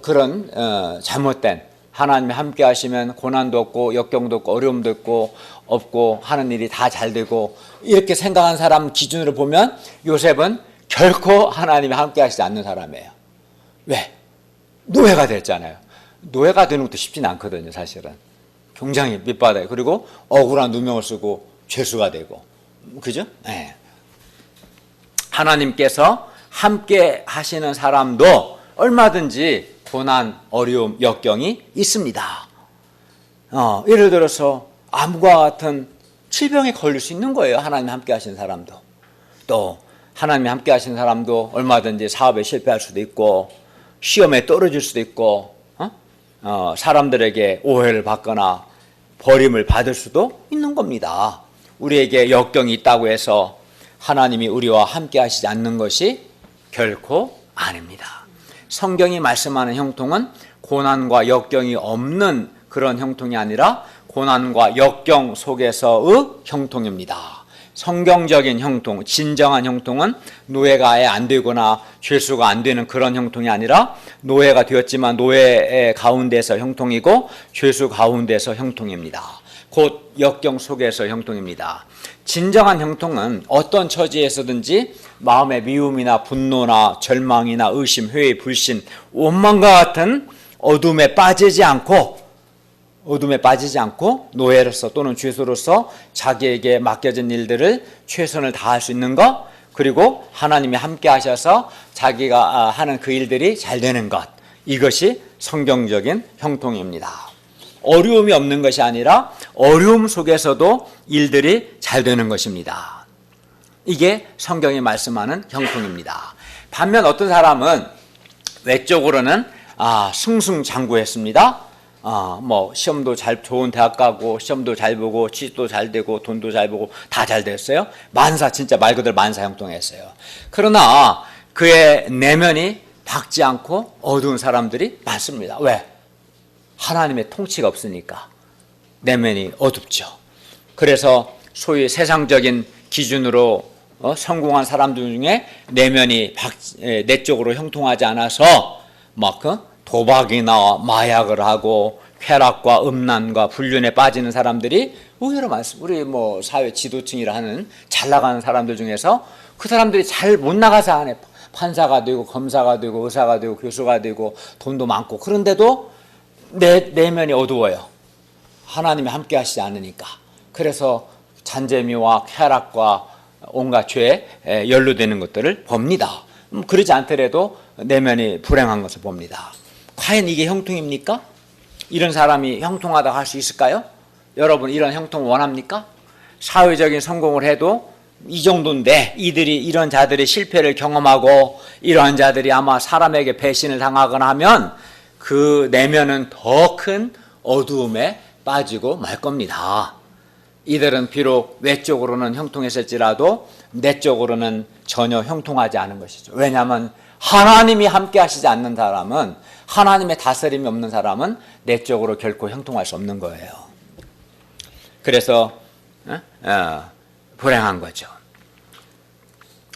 Speaker 1: 그런 잘못된, 하나님이 함께 하시면 고난도 없고 역경도 없고 어려움도 없고 하는 일이 다 잘 되고, 이렇게 생각한 사람 기준으로 보면 요셉은 결코 하나님이 함께 하시지 않는 사람이에요. 왜? 노예가 됐잖아요. 노예가 되는 것도 쉽지는 않거든요, 사실은. 굉장히 밑바닥에, 그리고 억울한 누명을 쓰고 죄수가 되고, 그죠? 네. 하나님께서 함께 하시는 사람도 얼마든지 고난, 어려움, 역경이 있습니다. 예를 들어서 암과 같은 질병에 걸릴 수 있는 거예요. 하나님 함께 하시는 사람도. 또 하나님이 함께 하시는 사람도 얼마든지 사업에 실패할 수도 있고 시험에 떨어질 수도 있고 사람들에게 오해를 받거나 버림을 받을 수도 있는 겁니다. 우리에게 역경이 있다고 해서 하나님이 우리와 함께 하시지 않는 것이 결코 아닙니다. 성경이 말씀하는 형통은 고난과 역경이 없는 그런 형통이 아니라 고난과 역경 속에서의 형통입니다. 성경적인 형통, 진정한 형통은 노예가 아예 안 되거나 죄수가 안 되는 그런 형통이 아니라 노예가 되었지만 노예 가운데서 형통이고 죄수 가운데서 형통입니다. 곧 역경 속에서 형통입니다. 진정한 형통은 어떤 처지에서든지 마음의 미움이나 분노나 절망이나 의심, 회의, 불신, 원망과 같은 어둠에 빠지지 않고 노예로서 또는 죄수로서 자기에게 맡겨진 일들을 최선을 다할 수 있는 것, 그리고 하나님이 함께 하셔서 자기가 하는 그 일들이 잘 되는 것, 이것이 성경적인 형통입니다. 어려움이 없는 것이 아니라 어려움 속에서도 일들이 잘 되는 것입니다. 이게 성경이 말씀하는 형통입니다. 반면 어떤 사람은 외적으로는 승승장구했습니다. 시험도 좋은 대학 가고 시험도 잘 보고 취직도 잘 되고 돈도 잘 보고 다 잘 됐어요. 진짜 말 그대로 만사 형통했어요. 그러나 그의 내면이 밝지 않고 어두운 사람들이 많습니다. 왜? 하나님의 통치가 없으니까 내면이 어둡죠. 그래서 소위 세상적인 기준으로 성공한 사람들 중에 내면이 내적으로 형통하지 않아서 도박이나 마약을 하고 쾌락과 음란과 불륜에 빠지는 사람들이 의외로 많습니다. 우리 사회 지도층이라 하는 잘 나가는 사람들 중에서 그 사람들이 잘 못 나가서 안에 판사가 되고 검사가 되고 의사가 되고 교수가 되고 돈도 많고, 그런데도 내면이 어두워요. 하나님이 함께 하시지 않으니까. 그래서 잔재미와 쾌락과 온갖 죄에 연루되는 것들을 봅니다. 그러지 않더라도 내면이 불행한 것을 봅니다. 과연 이게 형통입니까? 이런 사람이 형통하다고 할 수 있을까요? 여러분, 이런 형통 원합니까? 사회적인 성공을 해도 이 정도인데 이런 자들이 실패를 경험하고 이러한 자들이 아마 사람에게 배신을 당하거나 하면 그 내면은 더 큰 어두움에 빠지고 말 겁니다. 이들은 비록 외적으로는 형통했을지라도 내적으로는 전혀 형통하지 않은 것이죠. 왜냐하면 하나님이 함께 하시지 않는 사람은, 하나님의 다스림이 없는 사람은 내적으로 결코 형통할 수 없는 거예요. 그래서 불행한 거죠.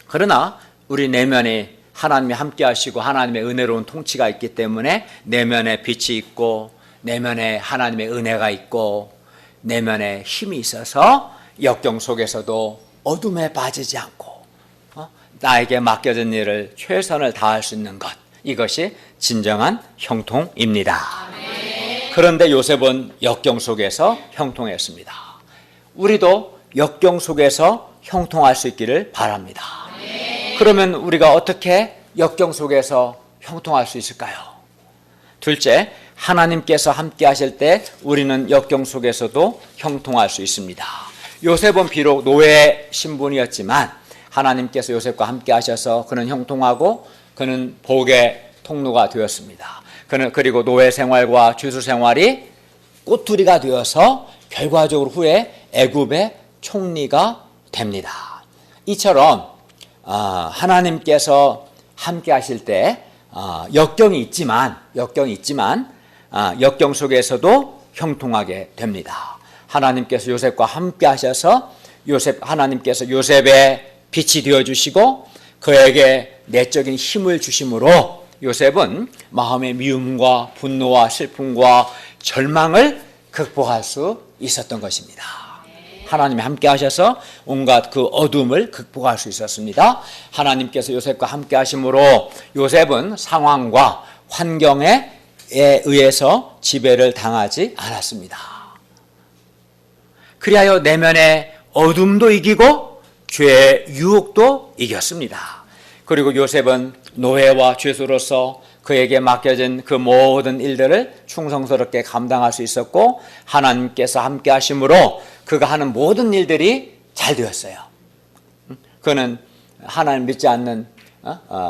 Speaker 1: 그러나 우리 내면에 하나님이 함께 하시고 하나님의 은혜로운 통치가 있기 때문에 내면에 빛이 있고 내면에 하나님의 은혜가 있고 내면에 힘이 있어서 역경 속에서도 어둠에 빠지지 않고 나에게 맡겨진 일을 최선을 다할 수 있는 것, 이것이 진정한 형통입니다. 그런데 요셉은 역경 속에서 형통했습니다. 우리도 역경 속에서 형통할 수 있기를 바랍니다. 그러면 우리가 어떻게 역경 속에서 형통할 수 있을까요? 둘째, 하나님께서 함께 하실 때 우리는 역경 속에서도 형통할 수 있습니다. 요셉은 비록 노예 신분이었지만 하나님께서 요셉과 함께 하셔서 그는 형통하고 그는 복의 통로가 되었습니다. 그는 그리고 노예 생활과 주수 생활이 꼬투리가 되어서 결과적으로 후에 애굽의 총리가 됩니다. 이처럼 하나님께서 함께 하실 때 역경이 있지만 역경 속에서도 형통하게 됩니다. 하나님께서 요셉과 함께 하셔서 하나님께서 요셉의 빛이 되어주시고 그에게 내적인 힘을 주심으로 요셉은 마음의 미움과 분노와 슬픔과 절망을 극복할 수 있었던 것입니다. 하나님이 함께 하셔서 온갖 그 어둠을 극복할 수 있었습니다. 하나님께서 요셉과 함께 하심으로 요셉은 상황과 환경에 의해서 지배를 당하지 않았습니다. 그리하여 내면의 어둠도 이기고 죄의 유혹도 이겼습니다. 그리고 요셉은 노예와 죄수로서 그에게 맡겨진 그 모든 일들을 충성스럽게 감당할 수 있었고 하나님께서 함께 하심으로 그가 하는 모든 일들이 잘 되었어요. 그는 하나님 믿지 않는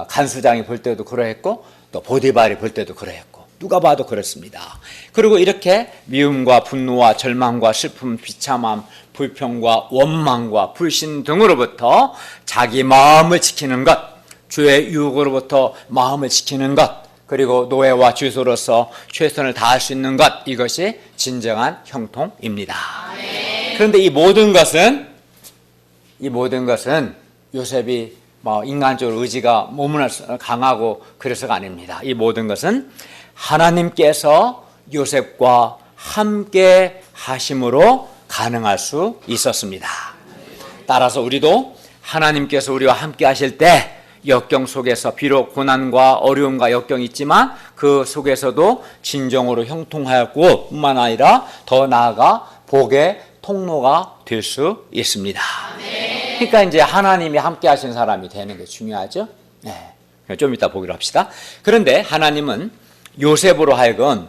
Speaker 1: 간수장이 볼 때도 그러했고 또 보디발이 볼 때도 그러했고 누가 봐도 그렇습니다. 그리고 이렇게 미움과 분노와 절망과 슬픔, 비참함, 불평과 원망과 불신 등으로부터 자기 마음을 지키는 것, 죄의 유혹으로부터 마음을 지키는 것, 그리고 노예와 죄수로서 최선을 다할 수 있는 것, 이것이 진정한 형통입니다. 그런데 이 모든 것은 요셉이 인간적으로 의지가 몸은 강하고 그래서가 아닙니다. 이 모든 것은 하나님께서 요셉과 함께 하심으로 가능할 수 있었습니다. 따라서 우리도 하나님께서 우리와 함께 하실 때 역경 속에서 비록 고난과 어려움과 역경이 있지만 그 속에서도 진정으로 형통하고 뿐만 아니라 더 나아가 복의 통로가 될 수 있습니다. 그러니까 이제 하나님이 함께 하신 사람이 되는 게 중요하죠. 네. 좀 이따 보기로 합시다. 그런데 하나님은 요셉으로 하여금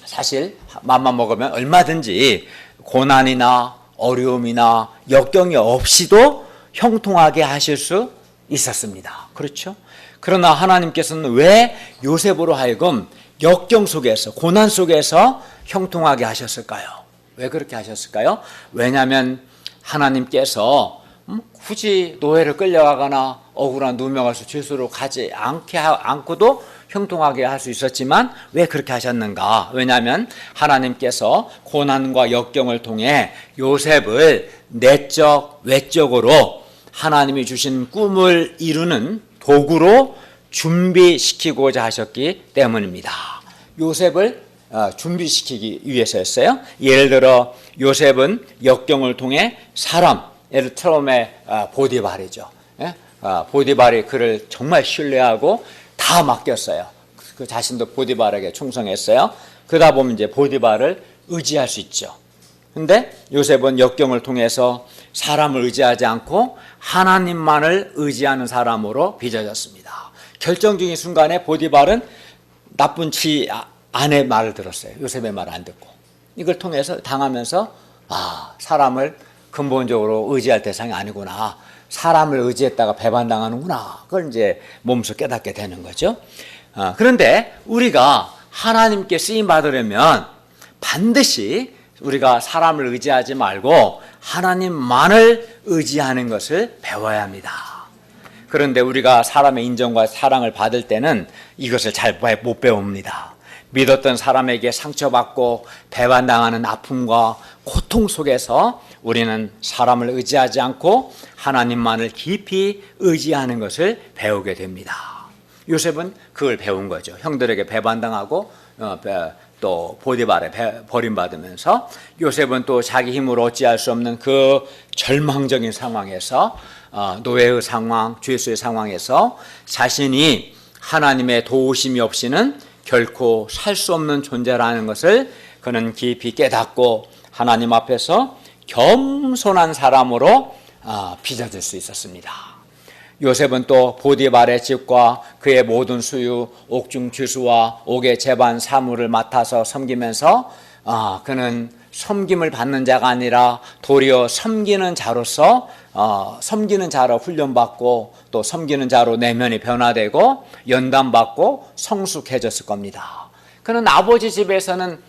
Speaker 1: 사실 맘만 먹으면 얼마든지 고난이나 어려움이나 역경이 없이도 형통하게 하실 수 있었습니다. 그렇죠? 그러나 하나님께서는 왜 요셉으로 하여금 역경 속에서 고난 속에서 형통하게 하셨을까요? 왜 그렇게 하셨을까요? 왜냐하면 하나님께서 굳이 노예를 끌려가거나 억울한 누명을 죄수로 가지 않고도 형통하게 할 수 있었지만 왜 그렇게 하셨는가? 왜냐하면 하나님께서 고난과 역경을 통해 요셉을 내적, 외적으로 하나님이 주신 꿈을 이루는 도구로 준비시키고자 하셨기 때문입니다. 요셉을 준비시키기 위해서였어요. 예를 들어 요셉은 역경을 통해 사람, 예를 처음에 보디발이죠. 보디발이 그를 정말 신뢰하고 다 맡겼어요. 그 자신도 보디발에게 충성했어요. 그러다 보면 이제 보디발을 의지할 수 있죠. 근데 요셉은 역경을 통해서 사람을 의지하지 않고 하나님만을 의지하는 사람으로 빚어졌습니다. 결정적인 순간에 보디발은 나쁜 지 아내 말을 들었어요. 요셉의 말을 안 듣고. 이걸 통해서 당하면서 사람을 근본적으로 의지할 대상이 아니구나. 사람을 의지했다가 배반당하는구나. 그걸 이제 몸소 깨닫게 되는 거죠. 그런데 우리가 하나님께 쓰임 받으려면 반드시 우리가 사람을 의지하지 말고 하나님만을 의지하는 것을 배워야 합니다. 그런데 우리가 사람의 인정과 사랑을 받을 때는 이것을 잘 못 배웁니다. 믿었던 사람에게 상처받고 배반당하는 아픔과 고통 속에서 우리는 사람을 의지하지 않고 하나님만을 깊이 의지하는 것을 배우게 됩니다. 요셉은 그걸 배운 거죠. 형들에게 배반당하고 또 보디발에 버림받으면서 요셉은 또 자기 힘으로 어찌할 수 없는 그 절망적인 상황에서 노예의 상황, 죄수의 상황에서 자신이 하나님의 도우심이 없이는 결코 살 수 없는 존재라는 것을 그는 깊이 깨닫고 하나님 앞에서 겸손한 사람으로 빚어질 수 있었습니다. 요셉은 또 보디발의 집과 그의 모든 수유, 옥중 주수와 옥의 제반 사무를 맡아서 섬기면서 그는 섬김을 받는 자가 아니라 도리어 섬기는 자로서 섬기는 자로 훈련받고 또 섬기는 자로 내면이 변화되고 연단받고 성숙해졌을 겁니다. 그는 아버지 집에서는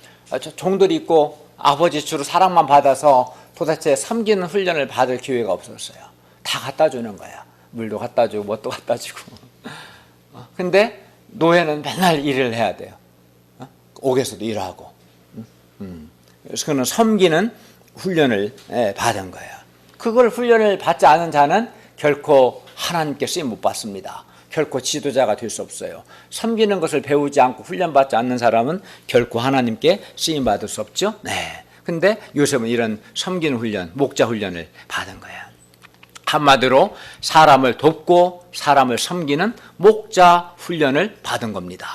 Speaker 1: 종들이 있고 아버지 주로 사랑만 받아서 도대체 섬기는 훈련을 받을 기회가 없었어요. 다 갖다 주는 거야. 물도 갖다 주고 뭣도 갖다 주고. 근데 노예는 맨날 일을 해야 돼요. 옥에서도 일하고. 그래서 그는 섬기는 훈련을 받은 거예요. 그걸 훈련을 받지 않은 자는 결코 하나님께 쓰임 못 받습니다. 결코 지도자가 될 수 없어요. 섬기는 것을 배우지 않고 훈련받지 않는 사람은 결코 하나님께 쓰임 받을 수 없죠. 네. 근데 요셉은 이런 섬기는 훈련, 목자 훈련을 받은 거예요. 한마디로 사람을 돕고 사람을 섬기는 목자 훈련을 받은 겁니다.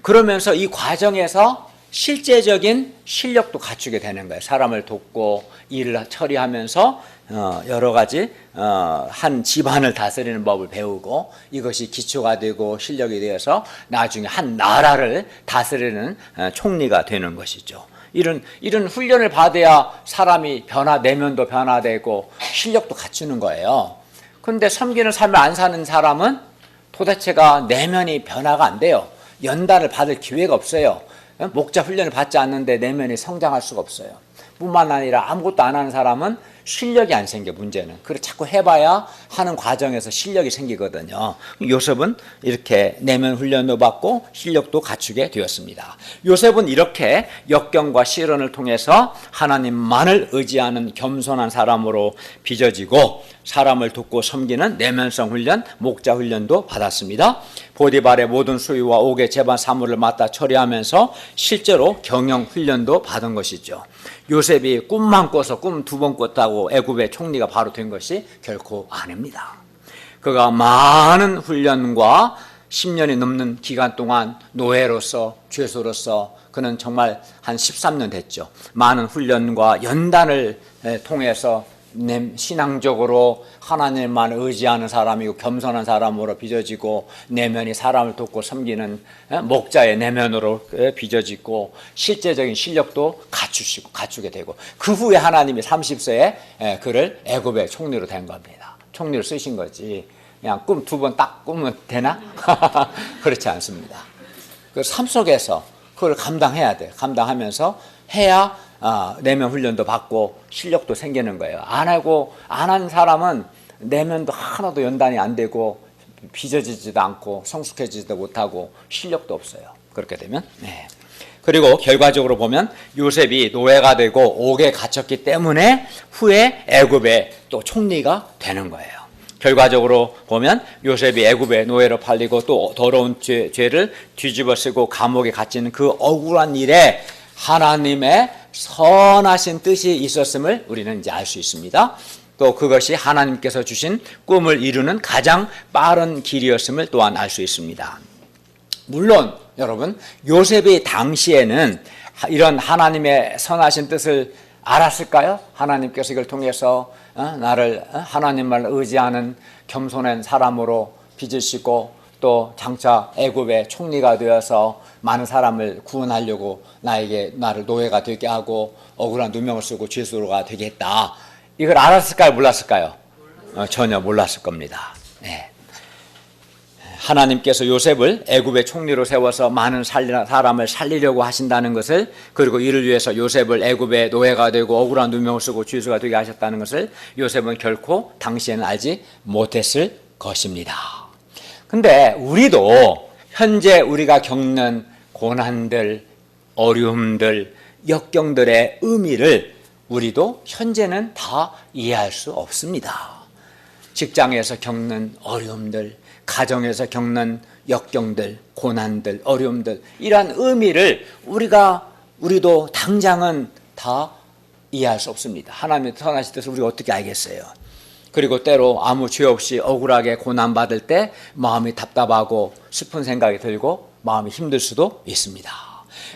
Speaker 1: 그러면서 이 과정에서 실제적인 실력도 갖추게 되는 거예요. 사람을 돕고 일을 처리하면서 여러 가지 한 집안을 다스리는 법을 배우고 이것이 기초가 되고 실력이 되어서 나중에 한 나라를 다스리는 총리가 되는 것이죠. 이런 훈련을 받아야 사람이 내면도 변화되고 실력도 갖추는 거예요. 그런데 섬기는 삶을 안 사는 사람은 도대체가 내면이 변화가 안 돼요. 연단을 받을 기회가 없어요. 목자 훈련을 받지 않는데 내면이 성장할 수가 없어요. 뿐만 아니라 아무것도 안 하는 사람은 실력이 안 생겨. 문제는 그래 자꾸 해봐야 하는 과정에서 실력이 생기거든요. 요셉은 이렇게 내면 훈련도 받고 실력도 갖추게 되었습니다. 요셉은 이렇게 역경과 시련을 통해서 하나님만을 의지하는 겸손한 사람으로 빚어지고 사람을 돕고 섬기는 내면성 훈련, 목자 훈련도 받았습니다. 보디발의 모든 수유와 옥의 제반 사무를 맡아 처리하면서 실제로 경영 훈련도 받은 것이죠. 요셉이 꿈만 꿔서 꿈 2번 꿨다고 애굽의 총리가 바로 된 것이 결코 아닙니다. 그가 많은 훈련과 10년이 넘는 기간 동안 노예로서 죄수로서 그는 정말 한 13년 됐죠. 많은 훈련과 연단을 통해서 신앙적으로 하나님만 의지하는 사람이고 겸손한 사람으로 빚어지고 내면이 사람을 돕고 섬기는 목자의 내면으로 빚어지고 실제적인 실력도 갖추게 되고 그 후에 하나님이 30세에 그를 애굽의 총리로 된 겁니다. 총리로 쓰신 거지 그냥 꿈 2번 딱 꾸면 되나? 그렇지 않습니다. 그 삶 속에서 그걸 감당해야 돼요. 감당하면서 해야 내면 훈련도 받고 실력도 생기는 거예요. 안 한 사람은 내면도 하나도 연단이 안 되고 빚어지지도 않고 성숙해지지도 못하고 실력도 없어요. 그렇게 되면. 네. 그리고 결과적으로 보면 요셉이 노예가 되고 옥에 갇혔기 때문에 후에 애굽의 또 총리가 되는 거예요. 결과적으로 보면 요셉이 애굽의 노예로 팔리고 또 더러운 죄를 뒤집어 쓰고 감옥에 갇히는 그 억울한 일에 하나님의 선하신 뜻이 있었음을 우리는 이제 알 수 있습니다. 또 그것이 하나님께서 주신 꿈을 이루는 가장 빠른 길이었음을 또한 알 수 있습니다. 물론 여러분, 요셉이 당시에는 이런 하나님의 선하신 뜻을 알았을까요? 하나님께서 이걸 통해서 나를 하나님을 의지하는 겸손한 사람으로 빚으시고 또 장차 애굽의 총리가 되어서 많은 사람을 구원하려고 나를 노예가 되게 하고 억울한 누명을 쓰고 죄수가 되게 했다. 이걸 알았을까요? 몰랐을까요? 전혀 몰랐을 겁니다. 네. 하나님께서 요셉을 애굽의 총리로 세워서 많은 사람을 살리려고 하신다는 것을, 그리고 이를 위해서 요셉을 애굽의 노예가 되고 억울한 누명을 쓰고 죄수가 되게 하셨다는 것을 요셉은 결코 당시에는 알지 못했을 것입니다. 근데 우리도 현재 우리가 겪는 고난들, 어려움들, 역경들의 의미를 우리도 현재는 다 이해할 수 없습니다. 직장에서 겪는 어려움들, 가정에서 겪는 역경들, 고난들, 어려움들, 이러한 의미를 우리도 당장은 다 이해할 수 없습니다. 하나님의 선하신 뜻을 우리가 어떻게 알겠어요? 그리고 때로 아무 죄 없이 억울하게 고난받을 때 마음이 답답하고 슬픈 생각이 들고 마음이 힘들 수도 있습니다.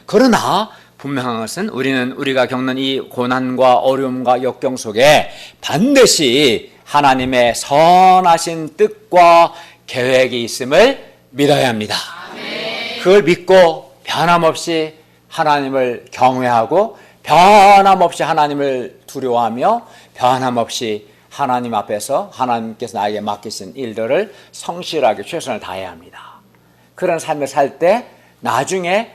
Speaker 1: 그러나 분명한 것은 우리가 겪는 이 고난과 어려움과 역경 속에 반드시 하나님의 선하신 뜻과 계획이 있음을 믿어야 합니다. 그걸 믿고 변함없이 하나님을 경외하고 변함없이 하나님을 두려워하며 변함없이 하나님 앞에서 하나님께서 나에게 맡기신 일들을 성실하게 최선을 다해야 합니다. 그런 삶을 살 때 나중에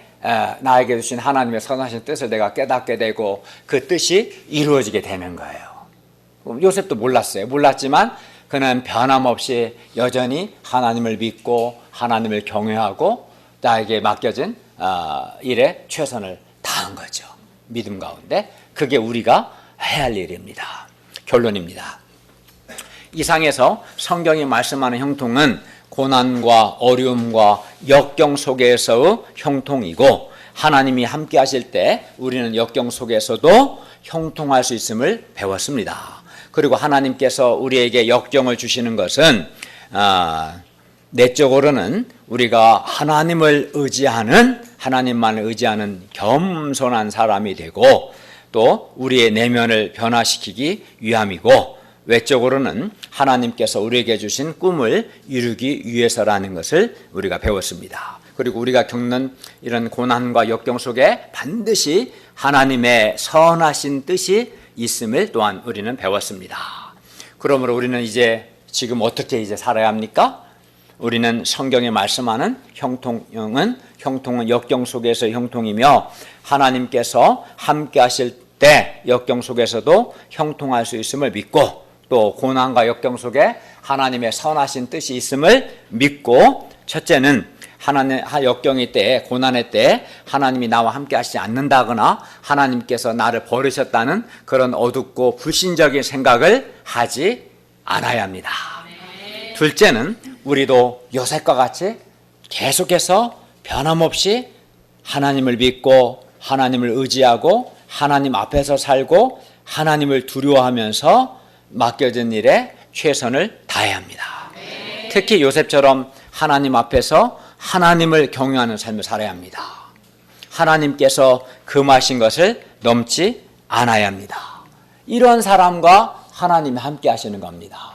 Speaker 1: 나에게 주신 하나님의 선하신 뜻을 내가 깨닫게 되고 그 뜻이 이루어지게 되는 거예요. 요셉도 몰랐어요. 몰랐지만 그는 변함없이 여전히 하나님을 믿고 하나님을 경외하고 나에게 맡겨진 일에 최선을 다한 거죠. 믿음 가운데. 그게 우리가 해야 할 일입니다. 결론입니다. 이상에서 성경이 말씀하는 형통은 고난과 어려움과 역경 속에서의 형통이고, 하나님이 함께 하실 때 우리는 역경 속에서도 형통할 수 있음을 배웠습니다. 그리고 하나님께서 우리에게 역경을 주시는 것은 내적으로는 우리가 하나님만을 의지하는 겸손한 사람이 되고, 또 우리의 내면을 변화시키기 위함이고, 외적으로는 하나님께서 우리에게 주신 꿈을 이루기 위해서라는 것을 우리가 배웠습니다. 그리고 우리가 겪는 이런 고난과 역경 속에 반드시 하나님의 선하신 뜻이 있음을 또한 우리는 배웠습니다. 그러므로 우리는 지금 어떻게 살아야 합니까? 우리는 성경에 말씀하는 형통은 역경 속에서의 형통이며, 하나님께서 함께 하실 때 역경 속에서도 형통할 수 있음을 믿고, 또 고난과 역경 속에 하나님의 선하신 뜻이 있음을 믿고, 첫째는 역경의 때에, 고난의 때에 하나님이 나와 함께 하시지 않는다거나 하나님께서 나를 버리셨다는 그런 어둡고 불신적인 생각을 하지 않아야 합니다. 둘째는 우리도 요셉과 같이 계속해서 변함없이 하나님을 믿고 하나님을 의지하고 하나님 앞에서 살고 하나님을 두려워하면서 맡겨진 일에 최선을 다해야 합니다. 특히 요셉처럼 하나님 앞에서 하나님을 경외하는 삶을 살아야 합니다. 하나님께서 금하신 것을 넘지 않아야 합니다. 이런 사람과 하나님이 함께 하시는 겁니다.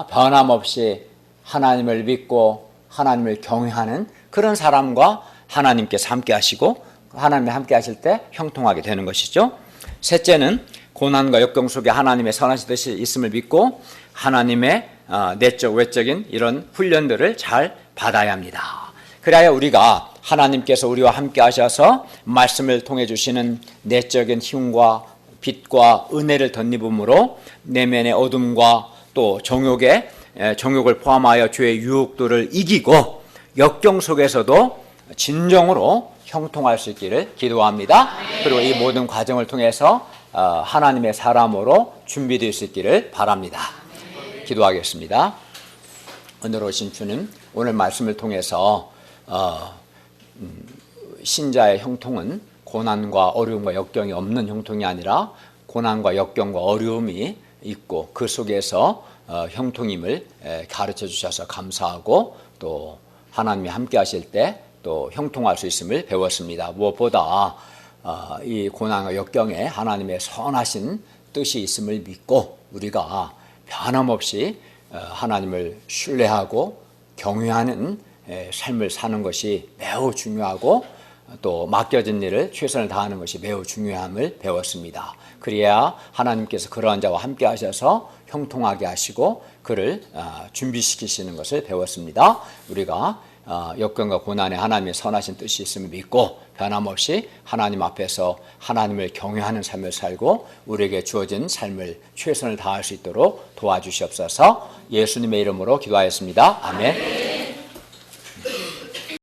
Speaker 1: 변함없이 하나님을 믿고 하나님을 경외하는 그런 사람과 하나님께서 함께 하시고, 하나님이 함께 하실 때 형통하게 되는 것이죠. 셋째는 고난과 역경 속에 하나님의 선하신 뜻이 있음을 믿고 하나님의 내적 외적인 이런 훈련들을 잘 받아야 합니다. 그래야 우리가 하나님께서 우리와 함께 하셔서 말씀을 통해 주시는 내적인 힘과 빛과 은혜를 덧입음으로 내면의 어둠과 또 정욕을 포함하여 죄의 유혹들을 이기고 역경 속에서도 진정으로 형통할 수 있기를 기도합니다. 그리고 이 모든 과정을 통해서 하나님의 사람으로 준비될 수 있기를 바랍니다. 기도하겠습니다. 오늘 주님, 오늘 말씀을 통해서 신자의 형통은 고난과 어려움과 역경이 없는 형통이 아니라 고난과 역경과 어려움이 있고 그 속에서 형통임을 가르쳐 주셔서 감사하고 또 하나님이 함께 하실 때 또 형통할 수 있음을 배웠습니다. 무엇보다 이 고난과 역경에 하나님의 선하신 뜻이 있음을 믿고 우리가 변함없이 하나님을 신뢰하고 경외하는 삶을 사는 것이 매우 중요하고 또 맡겨진 일을 최선을 다하는 것이 매우 중요함을 배웠습니다. 그래야 하나님께서 그러한 자와 함께 하셔서 형통하게 하시고 그를 준비시키시는 것을 배웠습니다. 우리가 역경과 고난에 하나님의 선하신 뜻이 있음을 믿고 변함없이 하나님 앞에서 하나님을 경외하는 삶을 살고 우리에게 주어진 삶을 최선을 다할 수 있도록 도와주시옵소서. 예수님의 이름으로 기도하였습니다. 아멘.